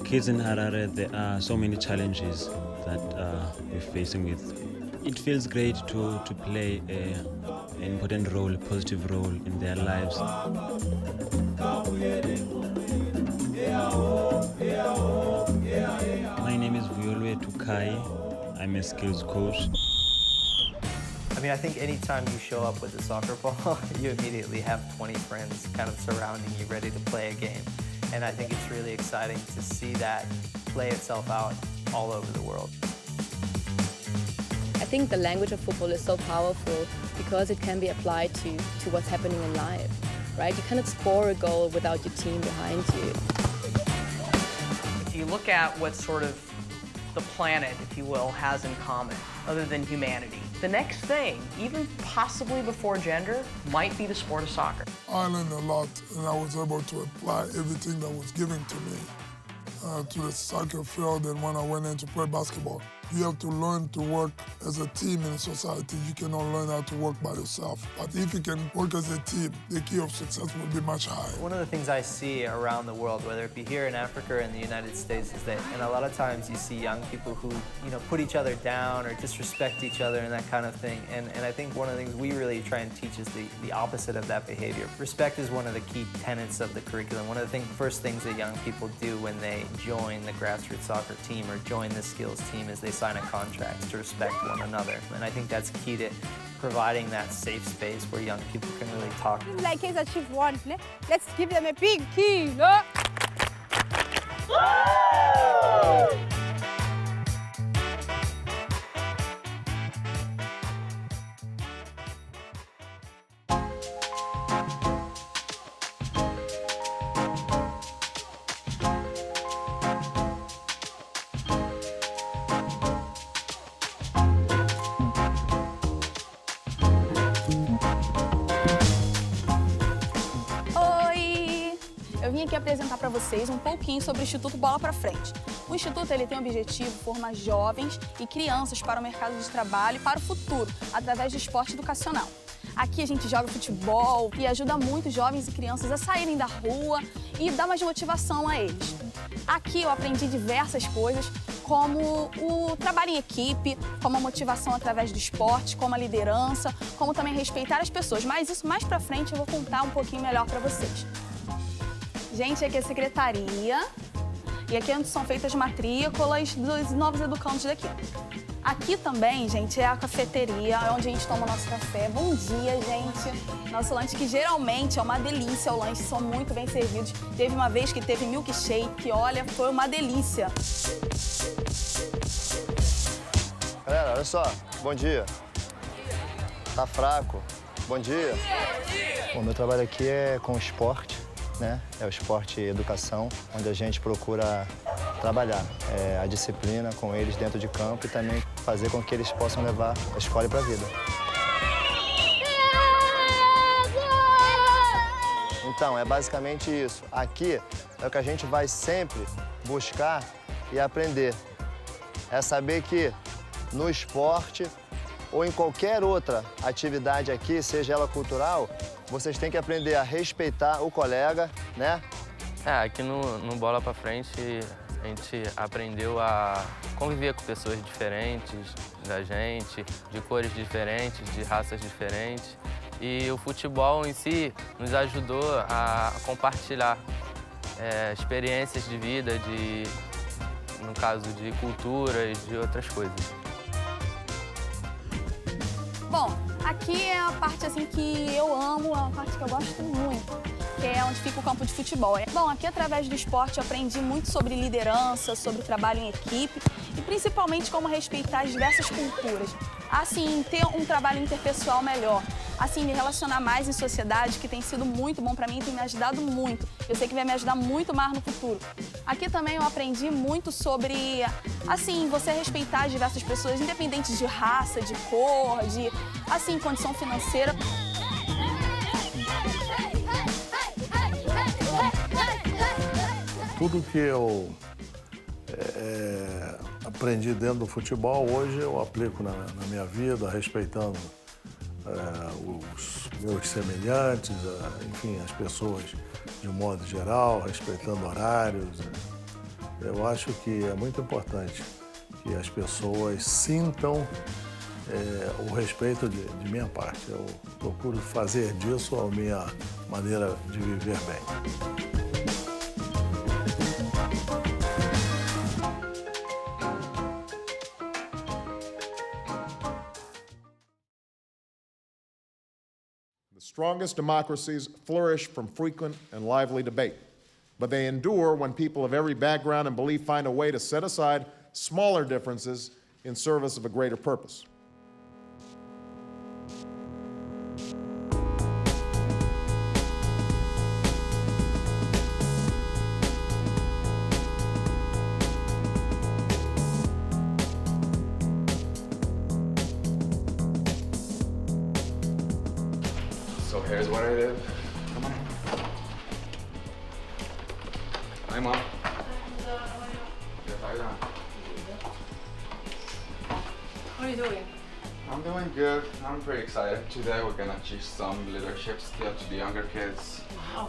kids in Harare, there are so many challenges that we're facing with. It feels great to play an important role, a positive role in their lives. My name is Violwe Tukai. I'm a skills coach. I mean, I think anytime you show up with a soccer ball, you immediately have 20 friends kind of surrounding you, ready to play a game. And I think it's really exciting to see that play itself out all over the world. I think the language of football is so powerful because it can be applied to what's happening in life, right? You cannot score a goal without your team behind you. If you look at what sort of the planet, if you will, has in common, other than humanity, the next thing, even possibly before gender, might be the sport of soccer. I learned a lot, and I was able to apply everything that was given to me to the soccer field. And when I went in to play basketball, you have to learn to work as a team in society. You cannot learn how to work by yourself. But if you can work as a team, the key of success will be much higher. One of the things I see around the world, whether it be here in Africa or in the United States, is that, and a lot of times you see young people who, put each other down or disrespect each other and that kind of thing. And I think one of the things we really try and teach is the opposite of that behavior. Respect is one of the key tenets of the curriculum. One of the first things that young people do when they join the grassroots soccer team or join the skills team is they sign a contract to respect one another. And I think that's key to providing that safe space where young people can really talk. Like kids achieve one, let's give them a big key, no? Eu vim aqui apresentar para vocês um pouquinho sobre o Instituto Bola para Frente. O Instituto tem o objetivo de formar jovens e crianças para o mercado de trabalho e para o futuro, através do esporte educacional. Aqui a gente joga futebol e ajuda muito jovens e crianças a saírem da rua e dar mais motivação a eles. Aqui eu aprendi diversas coisas, como o trabalho em equipe, como a motivação através do esporte, como a liderança, como também respeitar as pessoas. Mas isso mais pra frente eu vou contar um pouquinho melhor para vocês. Gente, aqui é a secretaria e aqui é onde são feitas matrículas dos novos educandos daqui. Aqui também, gente, é a cafeteria, é onde a gente toma o nosso café. Bom dia, gente. Nosso lanche, que geralmente é uma delícia, o lanche são muito bem servidos. Teve uma vez que teve milkshake, olha, foi uma delícia. Galera, olha só, bom dia. Tá fraco? Bom dia. Bom, meu trabalho aqui é com esporte, né? É o esporte e educação, onde a gente procura trabalhar a disciplina com eles dentro de campo e também fazer com que eles possam levar a escola para a vida. Então, é basicamente isso. Aqui é o que a gente vai sempre buscar e aprender. É saber que no esporte ou em qualquer outra atividade aqui, seja ela cultural, vocês têm que aprender a respeitar o colega, né? Aqui no Bola Pra Frente, a gente aprendeu a conviver com pessoas diferentes da gente, de cores diferentes, de raças diferentes. E o futebol em si nos ajudou a compartilhar experiências de vida, no caso de culturas, de outras coisas. Bom, aqui é a parte assim que eu amo, é uma parte que eu gosto muito, que é onde fica o campo de futebol. Bom, aqui através do esporte eu aprendi muito sobre liderança, sobre trabalho em equipe e principalmente como respeitar as diversas culturas. Assim, ter um trabalho interpessoal melhor, assim, me relacionar mais em sociedade, que tem sido muito bom para mim, tem me ajudado muito. Eu sei que vai me ajudar muito mais no futuro. Aqui também eu aprendi muito sobre, assim, você respeitar as diversas pessoas, independente de raça, de cor, de, assim, condição financeira. Tudo que eu aprendi dentro do futebol, hoje eu aplico na minha vida, respeitando os meus semelhantes, enfim, as pessoas de um modo geral, respeitando horários, Eu acho que é muito importante que as pessoas sintam o respeito de minha parte. Eu procuro fazer disso a minha maneira de viver bem. The strongest democracies flourish from frequent and lively debate, but they endure when people of every background and belief find a way to set aside smaller differences in service of a greater purpose. So here's where I live. Come on in. Hi, Mom. Good, how are you doing? How are you doing? I'm doing good. I'm pretty excited. Today we're gonna teach some leadership skills to the younger kids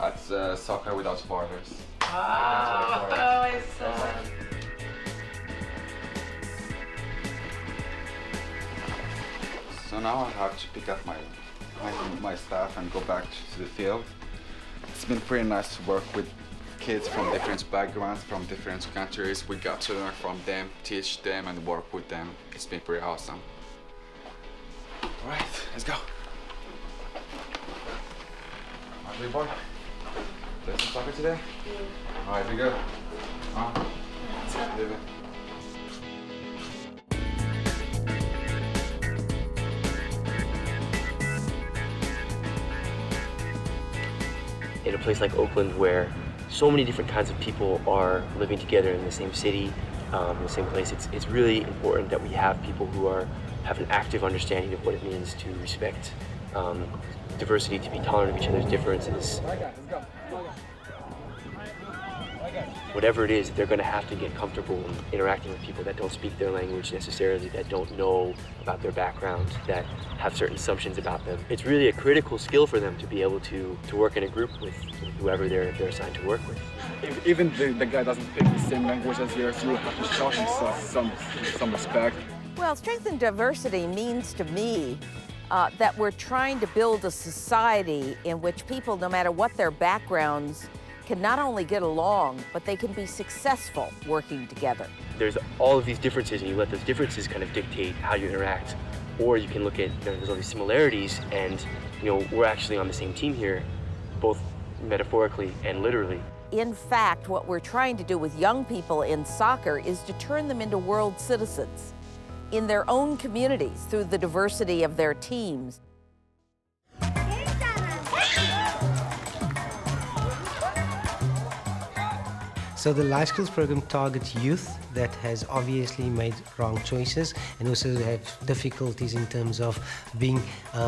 at Soccer Without Borders. Oh, it's so So now I have to pick up my staff and go back to the field. It's been pretty nice to work with kids from different backgrounds, from different countries. We got to learn from them, teach them, and work with them. It's been pretty awesome. All right, let's go. How's your boy? Play some soccer today? Yeah. All right, be good. Leave it. In a place like Oakland where so many different kinds of people are living together in the same city, in the same place, it's really important that we have people who have an active understanding of what it means to respect diversity, to be tolerant of each other's differences. Whatever it is, they're going to have to get comfortable interacting with people that don't speak their language necessarily, that don't know about their background, that have certain assumptions about them. It's really a critical skill for them to be able to work in a group with whoever they're assigned to work with. Even the guy doesn't speak the same language as yours, you have to show him some respect. Well, strength and diversity means to me that we're trying to build a society in which people, no matter what their backgrounds, can not only get along, but they can be successful working together. There's all of these differences, and you let those differences kind of dictate how you interact. Or you can look at, there's all these similarities, and we're actually on the same team here, both metaphorically and literally. In fact, what we're trying to do with young people in soccer is to turn them into world citizens in their own communities through the diversity of their teams. So the life skills program targets youth that has obviously made wrong choices and also have difficulties in terms of being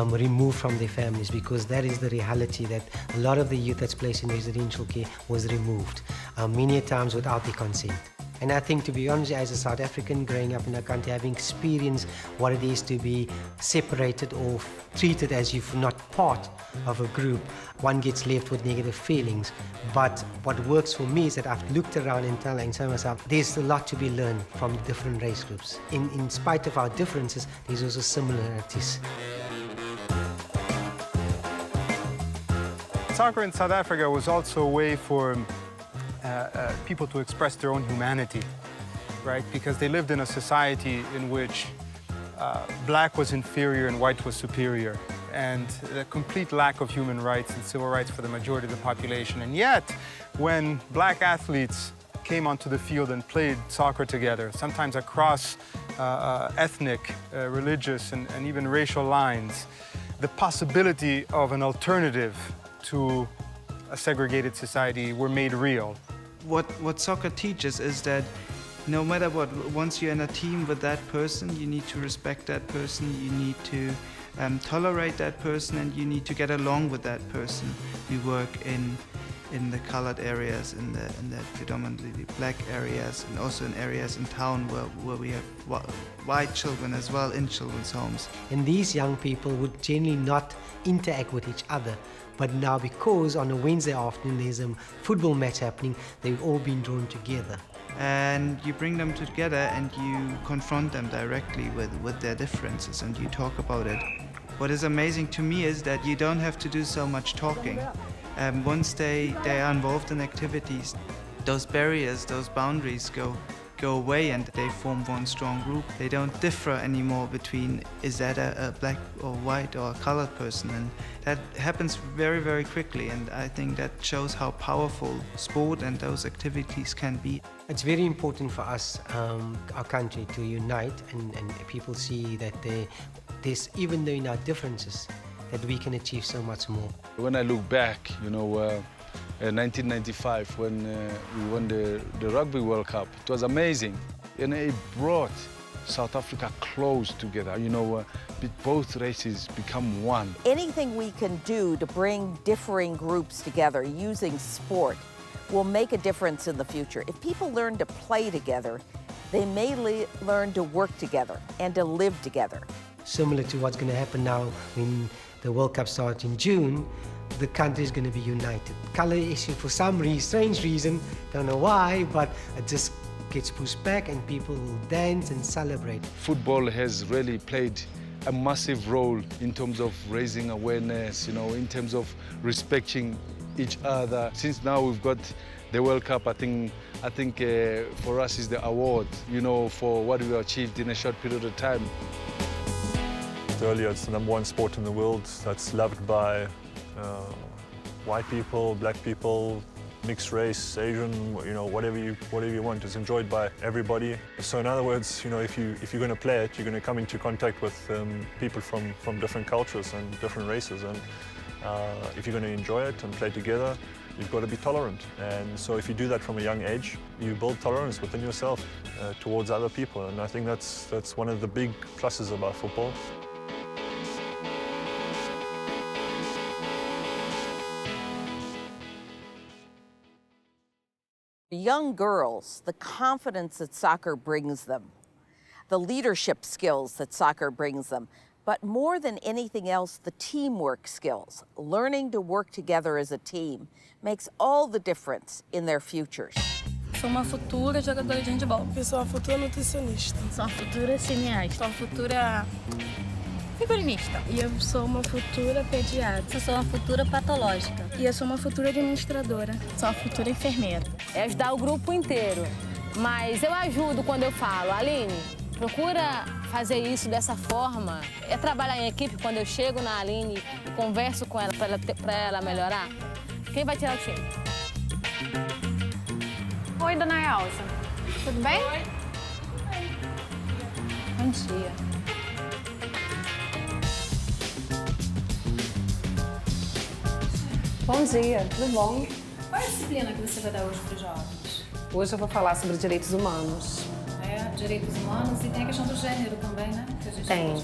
removed from their families, because that is the reality, that a lot of the youth that's placed in residential care was removed, many times without their consent. And I think, to be honest, as a South African growing up in a country, having experienced what it is to be separated or treated as if not part of a group, one gets left with negative feelings. But what works for me is that I've looked around and telling myself, there's a lot to be learned from different race groups. In spite of our differences, there's also similarities. Soccer in South Africa was also a way for people to express their own humanity, right? Because they lived in a society in which black was inferior and white was superior, and a complete lack of human rights and civil rights for the majority of the population. And yet, when black athletes came onto the field and played soccer together, sometimes across ethnic, religious, and even racial lines, the possibility of an alternative to a segregated society were made real. What soccer teaches is that no matter what, once you're in a team with that person, you need to respect that person, you need to tolerate that person, and you need to get along with that person. We work in the colored areas, in the predominantly black areas, and also in areas in town where we have white children as well in children's homes. And these young people would generally not interact with each other. But now, because on a Wednesday afternoon there's a football match happening, they've all been drawn together. and you bring them together and you confront them directly with their differences and you talk about it. What is amazing to me is that you don't have to do so much talking. Once they are involved in activities, those barriers, those boundaries go away and they form one strong group. They don't differ anymore between is that a black or white or a colored person, and that happens very, very quickly, and I think that shows how powerful sport and those activities can be. It's very important for us, our country, to unite and people see that there's, even though in our differences, that we can achieve so much more. When I look back, you know, 1995 when we won the Rugby World Cup, it was amazing, and it brought South Africa close together. You know, both races become one. Anything we can do to bring differing groups together using sport will make a difference in the future. If people learn to play together, they may learn to work together and to live together. Similar to what's going to happen now when the World Cup starts in June, the country is going to be united. Color issue, for some strange reason, don't know why, but it just gets pushed back and people will dance and celebrate. Football has really played a massive role in terms of raising awareness, you know, in terms of respecting each other. Since now we've got the World Cup, I think for us is the award, you know, for what we achieved in a short period of time. Earlier, it's the #1 sport in the world that's loved by white people, black people, mixed race, Asian, you know, whatever you want. It's enjoyed by everybody. So in other words, you know, if you're going to play it, you're going to come into contact with people from different cultures and different races. And if you're going to enjoy it and play together, you've got to be tolerant. And so if you do that from a young age, you build tolerance within yourself towards other people. And I think that's one of the big pluses about football. Young girls, the confidence that soccer brings them, the leadership skills that soccer brings them, but more than anything else, the teamwork skills. Learning to work together as a team makes all the difference in their futures. Sou uma futura jogadora de handebol. Eu sou uma futura nutricionista. Sou uma futura cineasta. Sou uma futura figurinista. E eu sou uma futura pediatra. Eu sou uma futura patológica. E eu sou uma futura administradora. Sou uma futura enfermeira. É ajudar o grupo inteiro. Mas eu ajudo quando eu falo, Aline, procura fazer isso dessa forma. É trabalhar em equipe. Quando eu chego na Aline e converso com ela para ela melhorar, quem vai tirar o time? Oi, dona Elsa. Tudo bem? Oi. Bom dia. Bom dia, tudo bom? Qual é a disciplina que você vai dar hoje para os jovens? Hoje eu vou falar sobre direitos humanos. Direitos humanos e tem a questão do gênero também, né? Que a gente Tem.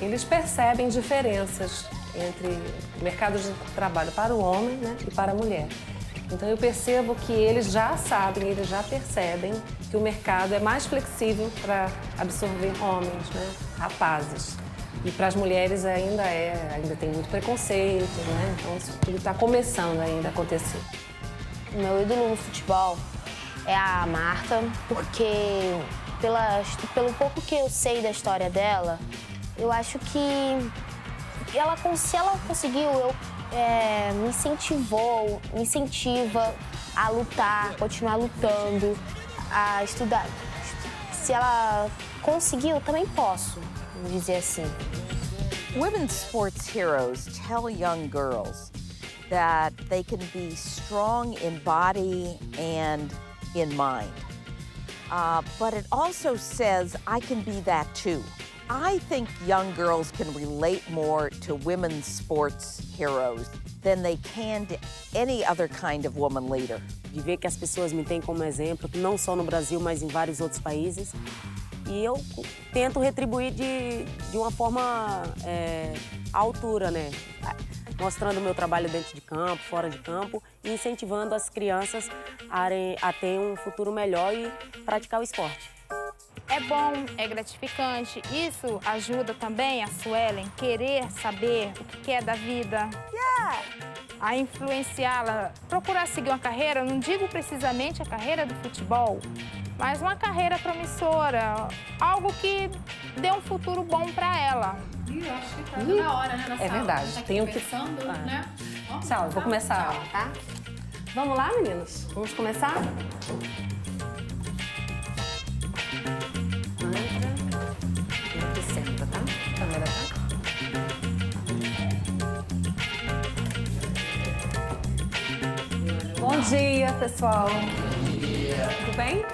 Eles percebem diferenças entre o mercado de trabalho para o homem, né, e para a mulher. Então eu percebo que eles já sabem, eles já percebem que o mercado é mais flexível para absorver homens, né, rapazes. E para as mulheres ainda tem muito preconceito, né? Então isso tudo está começando ainda a acontecer. O meu ídolo no futebol é a Marta, porque pelo pouco que eu sei da história dela, eu acho que se ela conseguiu, me incentiva a lutar, continuar lutando, a estudar. Se ela conseguiu, eu também posso, vamos dizer assim. Women's sports heroes tell young girls that they can be strong in body and in mind. But it also says, I can be that too. I think young girls can relate more to women's sports heroes than they can to any other kind of woman leader. De ver que as pessoas me têm como exemplo, não só no Brasil, mas em vários outros países. E eu tento retribuir de uma forma à altura, né? Mostrando o meu trabalho dentro de campo, fora de campo e incentivando as crianças a ter um futuro melhor e praticar o esporte. É bom, é gratificante. Isso ajuda também a Suelen querer saber o que é da vida. Yeah! a influenciá-la, procurar seguir uma carreira, não digo precisamente a carreira do futebol, mas uma carreira promissora, algo que dê um futuro bom para ela. Eu acho que tá na hora, né, É verdade. Tá Tenho que pensando, né? Tchau, vou começar a aula, tá? Vamos lá, meninos? Vamos começar? Entra e senta, tá? Câmera, tá? Bom dia, pessoal. Bom dia. Tudo bem?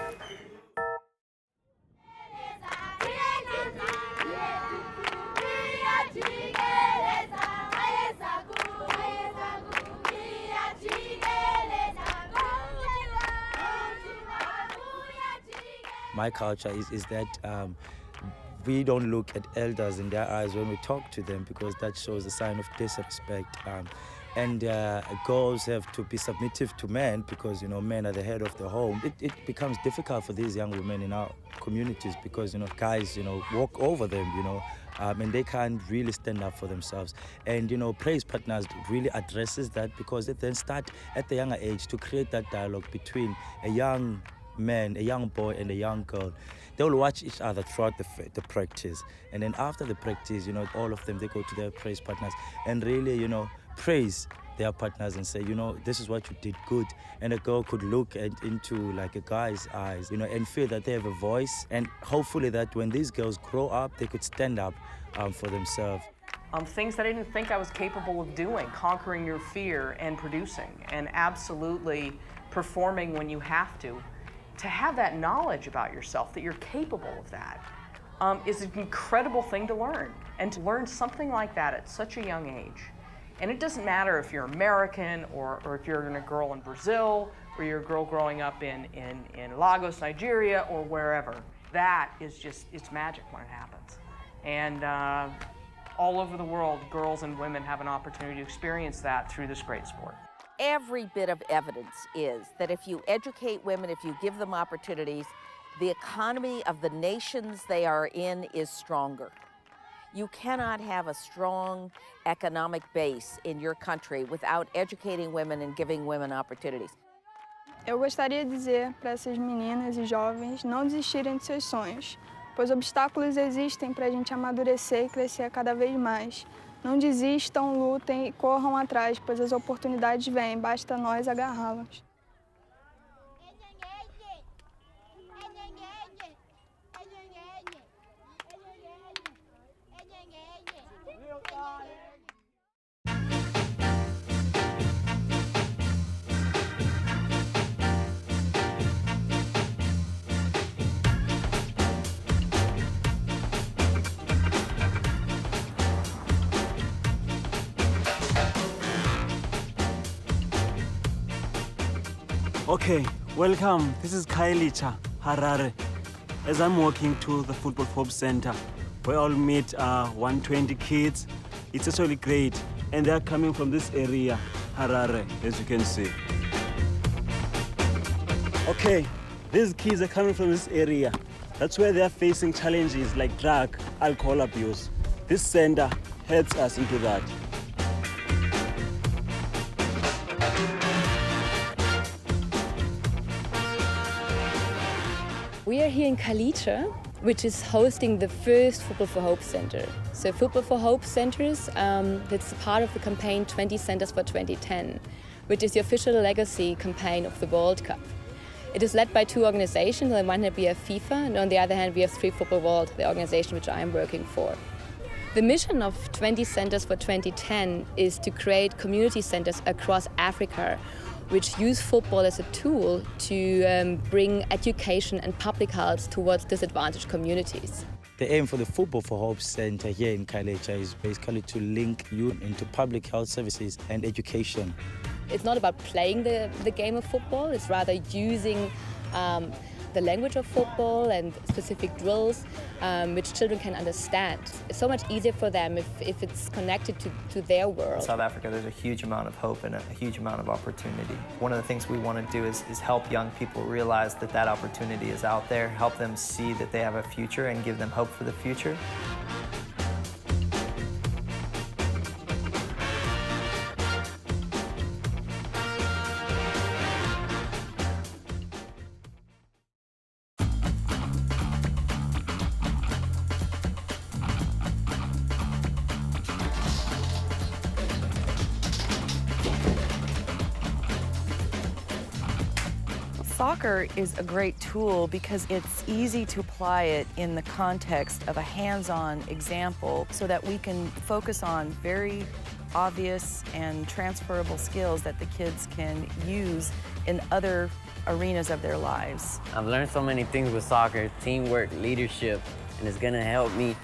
My culture is that we don't look at elders in their eyes when we talk to them, because that shows a sign of disrespect. And girls have to be submissive to men because, you know, men are the head of the home. It becomes difficult for these young women in our communities because, you know, guys, you know, walk over them, you know, and they can't really stand up for themselves. And, you know, Praise Partners really addresses that because it then start at the younger age to create that dialogue between a young man, a young boy and a young girl. They'll watch each other throughout the practice. And then after the practice, you know, all of them, they go to their Praise Partners and really, you know, praise their partners and say, you know, this is what you did good. And a girl could look into like a guy's eyes, you know, and feel that they have a voice. And hopefully that when these girls grow up, they could stand up for themselves. Things that I didn't think I was capable of doing, conquering your fear and producing, and absolutely performing when you have to. To have that knowledge about yourself, that you're capable of that, is an incredible thing to learn. And to learn something like that at such a young age. And it doesn't matter if you're American or if you're a girl in Brazil or you're a girl growing up in Lagos, Nigeria, or wherever. That is just, it's magic when it happens. And all over the world, girls and women have an opportunity to experience that through this great sport. Every bit of evidence is that if you educate women, if you give them opportunities, the economy of the nations they are in is stronger. You cannot have a strong economic base in your country without educating women and giving women opportunities. Eu gostaria de dizer para essas meninas e jovens não desistirem de seus sonhos, pois obstáculos existem para a gente amadurecer e crescer cada vez mais. Não desistam, lutem e corram atrás, pois as oportunidades vêm, basta nós agarrá-las. Okay, welcome. This is Kailicha, Harare. As I'm walking to the Football for Hope Center, we all meet 120 kids. It's actually great. And they're coming from this area, Harare, as you can see. Okay, these kids are coming from this area. That's where they're facing challenges like drug, alcohol abuse. This center helps us into that. We are here in Kalicha, which is hosting the first Football for Hope Center. So Football for Hope Centers, that's part of the campaign 20 Centers for 2010, which is the official legacy campaign of the World Cup. It is led by two organizations. On the one hand we have FIFA, and on the other hand we have Free Football World, the organization which I am working for. The mission of 20 Centers for 2010 is to create community centers across Africa which use football as a tool to bring education and public health towards disadvantaged communities. The aim for the Football for Hope Center here in Kailicha is basically to link youth into public health services and education. It's not about playing the game of football, it's rather using the language of football and specific drills which children can understand. It's so much easier for them if it's connected to their world. In South Africa, there's a huge amount of hope and a huge amount of opportunity. One of the things we want to do is help young people realize that that opportunity is out there, help them see that they have a future and give them hope for the future. Soccer is a great tool because it's easy to apply it in the context of a hands-on example so that we can focus on very obvious and transferable skills that the kids can use in other arenas of their lives. I've learned so many things with soccer, teamwork, leadership, and it's gonna help me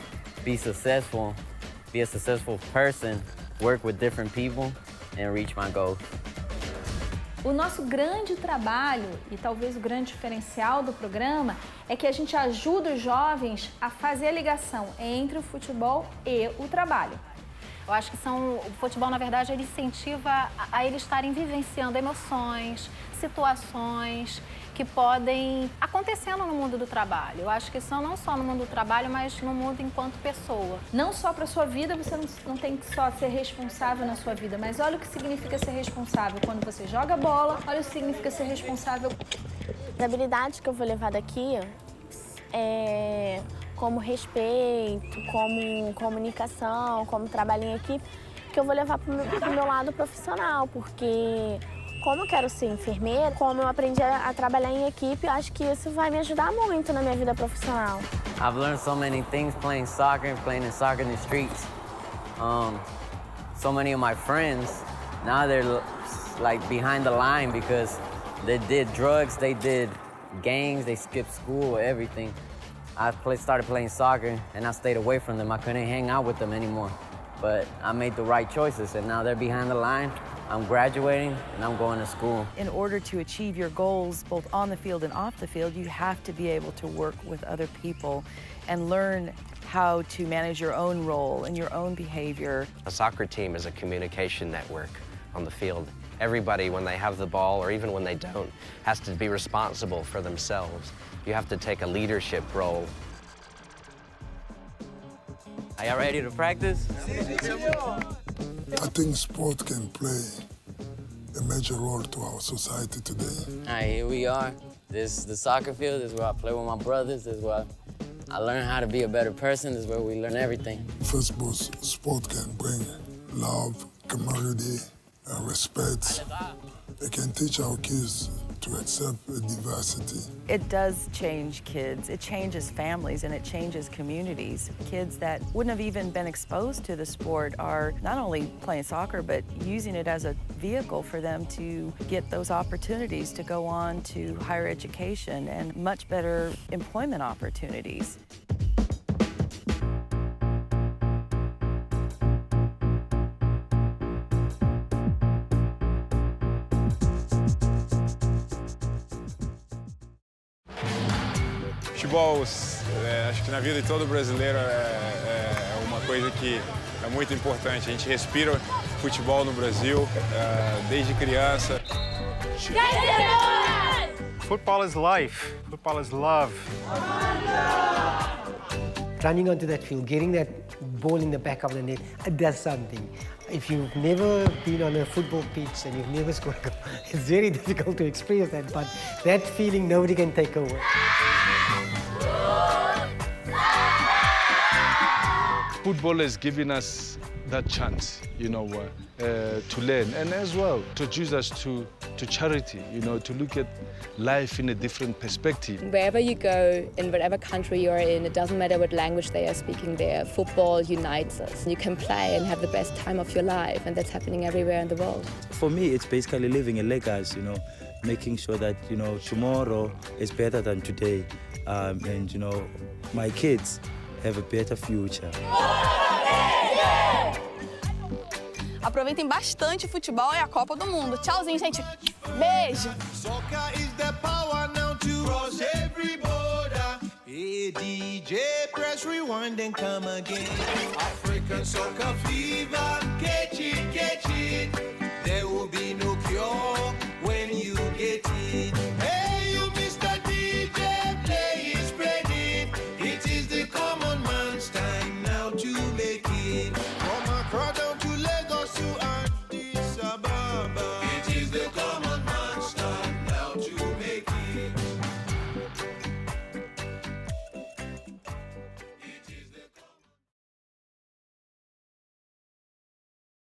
be successful, be a successful person, work with different people, and reach my goals. O nosso grande trabalho, e talvez o grande diferencial do programa, é que a gente ajuda os jovens a fazer a ligação entre o futebol e o trabalho. Eu acho que o futebol, na verdade, ele incentiva a eles estarem vivenciando emoções, situações que podem acontecendo no mundo do trabalho. Eu acho que são não só no mundo do trabalho, mas no mundo enquanto pessoa. Não só para a sua vida, você não tem que só ser responsável na sua vida, mas olha o que significa ser responsável quando você joga bola, olha o que significa ser responsável. As habilidades que eu vou levar daqui é como respeito, como comunicação, como trabalho em equipe, que eu vou levar para o meu lado profissional, porque como eu quero ser enfermeira, como eu aprendi a trabalhar em equipe, acho que isso vai me ajudar muito na minha vida profissional. I've learned so many things playing in soccer in the streets. So many of my friends, now they're like behind the line because they did drugs, they did gangs, they skipped school, everything. I started playing soccer and I stayed away from them. I couldn't hang out with them anymore. But I made the right choices and now they're behind the line. I'm graduating and I'm going to school. In order to achieve your goals, both on the field and off the field, you have to be able to work with other people and learn how to manage your own role and your own behavior. A soccer team is a communication network on the field. Everybody, when they have the ball or even when they don't, has to be responsible for themselves. You have to take a leadership role. Are y'all ready to practice? I think sport can play a major role to our society today. All right, here we are. This is the soccer field. This is where I play with my brothers. This is where I learn how to be a better person. This is where we learn everything. First of all, sport can bring love, camaraderie, and respect. It can teach our kids to accept diversity. It does change kids. It changes families and it changes communities. Kids that wouldn't have even been exposed to the sport are not only playing soccer, but using it as a vehicle for them to get those opportunities to go on to higher education and much better employment opportunities. Futebol, acho que na vida de todo brasileiro é uma coisa que é muito importante. A gente respira futebol no Brasil desde criança. Football is life. Football is love. Running onto that field, getting that ball in the back of the net, it does something. If you've never been on a football pitch and you've never scored a goal, it's very difficult to experience that, but that feeling nobody can take away. Football has given us that chance, you know, to learn and as well to introduce us to charity, you know, to look at life in a different perspective. Wherever you go, in whatever country you're in, it doesn't matter what language they are speaking there, football unites us. You can play and have the best time of your life, and that's happening everywhere in the world. For me, it's basically living a legacy, you know, making sure that, you know, tomorrow is better than today. And, you know, my kids have a better future. Aproveitem bastante o futebol e a Copa do Mundo. Tchauzinho, gente. Beijo. Soccer is the power now to cross every border. Hey, DJ, press rewind and come again. African soccer fever, catch it, catch it. There will be no cure.